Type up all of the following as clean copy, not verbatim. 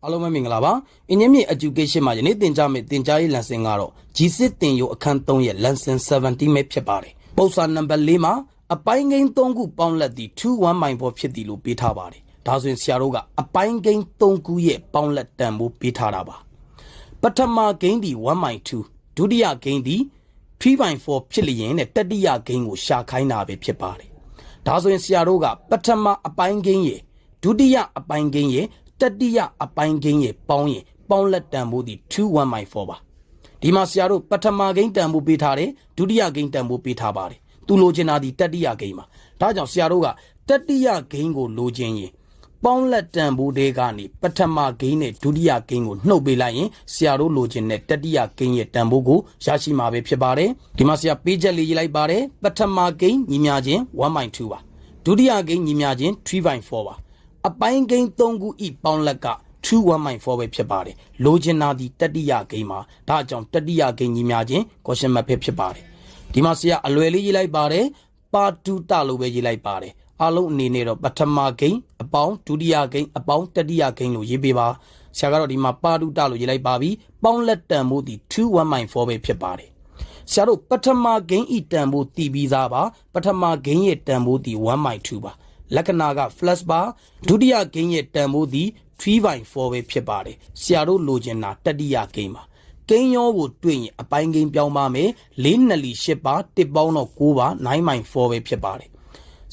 အားလုံးပဲမင်္ဂလာပါအင်းမြင့် education မှာယနေ့သင်ကြားမယ့်သင်ကြားရေး lesson ကတော့ G6 သင်ယူအခန်း3ရဲ့ Lesson-17 ပဲဖြစ်ပါတယ်ပုံစံနံပါတ်4မှာအပိုင်းကိန်း3ခုပေါင်းလက်သည့် 2-1 ဖြစ်သည်လို့ပေးထားပါတယ်ဒါဆိုရင်ဆရာတို့ကအပိုင်းကိန်း3ခုရဲ့ပေါင်းလက်တန်ဖို့ပေးထားတာပါပထမကိန်းသည် 1-2 ဒုတိယကိန်းသည်3-4ဖြစ်လျင်နဲ့တတိယကိန်းကိုရှာခိုင်းတာပဲဖြစ်ပါတယ်ဒါဆိုရင်ဆရာတို့ကပထမအပိုင်းကိန်းရဲ့ဒုတိယအပိုင်းကိန်းရဲ့တတိယအပိုင်းကိန်းရဲ့ပေါင်းလက်တန်ဖို့ဒီ 2-1-4 ပါဒီမှာဆရာတို့ပထမကိန်းတန်ဖို့ပေးထားတယ်ဒုတိယကိန်းတန်ဖို့ပေးထားပါတယ်သူလိုချင်တာဒီတတိယကိန်းပါဒါကြောင့်ဆရာတို့ကတတိယကိန်းကိုလိုချင်ရင်ပေါင်းလက်တန်ဖို့တွေကနေပထမကိန်းနဲ့ဒုတိယကိန်းကိုနှုတ်ပေးလိုက်ရင်ဆရာတို့လိုချင်တဲ့တတိယကိန်းရဲ့တန်ဖို့ကိုရရှိမှာပဲဖြစ်ပါတယ်ဒီမှာဆရာပေးချက်လေးရေးလိုက်ပါတယ်ပထမကိန်းညီမျှခြင်း 1-2 ပါဒုတိယကိန်းညီမျှခြင်း 3-4 ပါအပိုင်းကိန်း3ခုဤပေါင်းလက်က 2-1-4 ပဲဖြစ်ပါတယ်လိုချင်တာဒီတတိယကိန်းမှာဒါကြောင့်တတိယကိန်းညီမျှခြင်း question mark ဖြစ်ပါတယ်ဒီမှာဆရာအလွယ်လေးရေးလိုက်ပါတယ်ပါတူတလို့ပဲရေးလိုက်ပါတယ်အားလုံးအနေနဲ့တော့ပထမကိန်းအပေါင်းဒုတိယကိန်းအပေါင်းတတိယကိန်းလို့ရေးပေးပါဆရာကတော့ဒီမှာပါတူတလို့ရေးလိုက်ပါပြီပေါင်းလက်တန်ဖို့ဒီ 2-1-4 ပဲဖြစ်ပါတယ်ဆရာတို့ပထမကိန်းဤတန်ဖို့တည်ပြီးသားပါပထမကိန်းရဲ့တန်ဖို့ဒီ 1-2 ပါလက္ခဏာက flash ပါဒုတိယကိန်းရဲ့တန်ဖိုးသည် 3-4 ပဲဖြစ်ပါတယ်ဆရာတို့လိုချင်တာတတိယကိန်းပါကိန်းရောကိုတွေ့ရင်အပိုင်းကိန်းပြောင်းပါမယ်4 2 8ပါ1ပေါင်းတော့9ပါ 9-4 ပဲဖြစ်ပါတယ်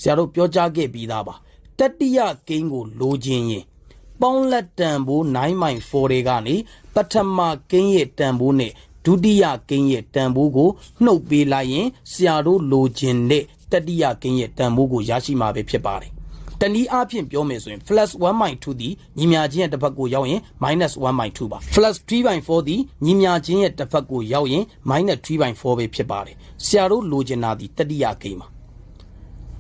ဆရာတို့ပြောကြားခဲ့ပြီးသားပါတတိယကိန်းကိုလိုချင်ရင်ပေါင်းလက်တန်ဖိုး 9-4 တွေကနေပထမကိန်းရဲ့တန်ဖိုးနဲ့ဒုတိယကိန်းရဲ့တန်ဖိုးကိုနှုတ်ပေးလိုက်ရင်ဆရာတို့လိုချင်တဲ့တတိယကိန်းရဲ့တန်ဖိုးကိုရရှိမှာပဲဖြစ်ပါတယ်တနည်းအားဖြင့်ပြောမယ်ဆိုရင် plus 1-2 သည်ညီမျှခြင်းရဲ့တစ်ဖက်ကိုရောက်ရင် minus 1-2 ပါ plus 3-4 သည်ညီမျှခြင်းရဲ့တစ်ဖက်ကိုရောက်ရင် minus 3-4 ပဲဖြစ်ပါတယ်ဆရာတို့လိုချင်တာဒီတတိယကိန်းပါ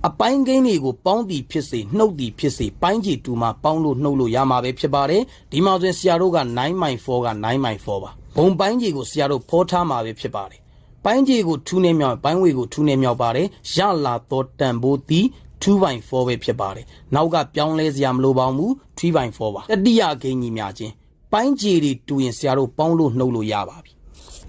အပိုင်းကိန်းတွေကိုပေါင်းသည်ဖြစ်စေနှုတ်သည်ဖြစ်စေပိုင်းခြေတူမှာပေါင်းလို့နှုတ်လို့ရမှာပဲဖြစ်ပါတယ်ဒီမှာဆိုရင်ဆရာတို့က 9-4 က 9-4 ပါဘုံပိုင်းခြေကိုဆရာတို့ဖော်ထားမှာပဲဖြစ်ပါတယ်ပိုင်းခြေကို2နဲ့မြောက်ပိုင်းဝေကို2နဲ့မြောက်ပါတယ်ရလာတော့တန်ဖိုးသည်2-4 ပဲဖြစ်ပါတယ်နောက်ကပြောင်းလဲစရာမလိုပါဘူး3-4 ပါတတိယကိန်းညီမျှခြင်းပိုင်းခြေတွေတူရင်ဆရာတို့ပေါင်းလို့နှုတ်လို့ရပါပြီ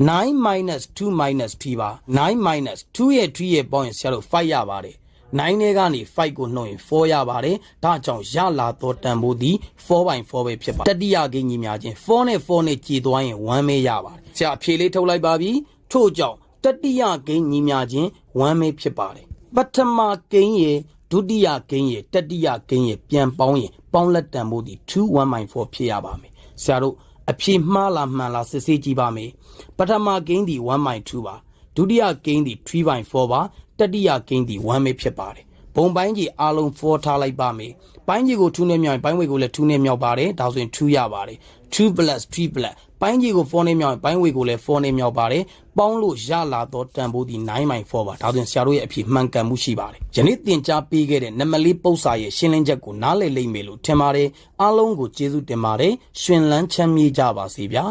9-2-3 ပါ9-2ရဲ့3ရဲ့ပေါင်းရင်ဆရာတို့5ရပါတယ်9နဲ့ကနေ5ကိုနှုတ်ရင်4ရပါတယ်ဒါကြောင့်ရလာတော့တန်ဖိုးသည် 4-4 ပဲဖြစ်ပါတတိယကိန်းညီမျှခြင်း4နဲ့4နဲ့ကြည်သွားရင်1ပဲရပါတယ်ဆရာအဖြေလေးထုတ်လိုက်ပါပြီထို့ကြောင့်တတိယကိန်းညီမျှခြင်း1ပဲဖြစ်ပါတယ်ပထမကိန်းရဲ့ဒုတိယကိန်းရဲ့တတိယကိန်းရဲ့ပြန်ပေါင်းရင်ပေါင်းလက်တန်ဖို့ဒီ 2-1-4 ဖြစ်ရပါမယ်ဆရာတို့အဖြေမှားလားမှန်လားစစ်ဆေးကြည့်ပါမယ်ပထမကိန်းဒီ 1-2 ပါဒုတိယကိန်းဒီ 3-4 ပါတတိယကိန်းဒီ1ပဲဖြစ်ပါတယ်ဘုံပိုင်းကြီးအားလုံး4ထားလိုက်ပါမယ်ပိုင်းကြီးကို2နဲ့မြောက်ရင်ပိုင်းဝေကိုလည်း2နဲ့မြောက်ပါတယ်ဒါဆိုရင်2ရပါတယ်2 plus 3 plus ပိုင်းကြီးကို4နဲ့မြောက်ရင်ပိုင်းဝေကိုလည်း4နဲ့မြောက်ပါတယ်ပေါင်းလို့ရလာတော့တန်ဖိုးဒီ 9-4 ပါဒါဆိုရင်ဆရာတို့ရဲ့အဖြေမှန်ကန်မှုရှိပါတယ်ယနေ့သင်ကြားပေးခဲ့တဲ့နံပါတ်4ပုဒ်စာရဲ့ရှင်းလင်းချက်ကိုနားလည်လိမ့်မယ်လို့ထင်ပါတယ်အားလုံးကိုကျေးဇူးတင်ပါတယ်ရှင်လန်းချမ်းမြေ့ကြပါစေဗျာ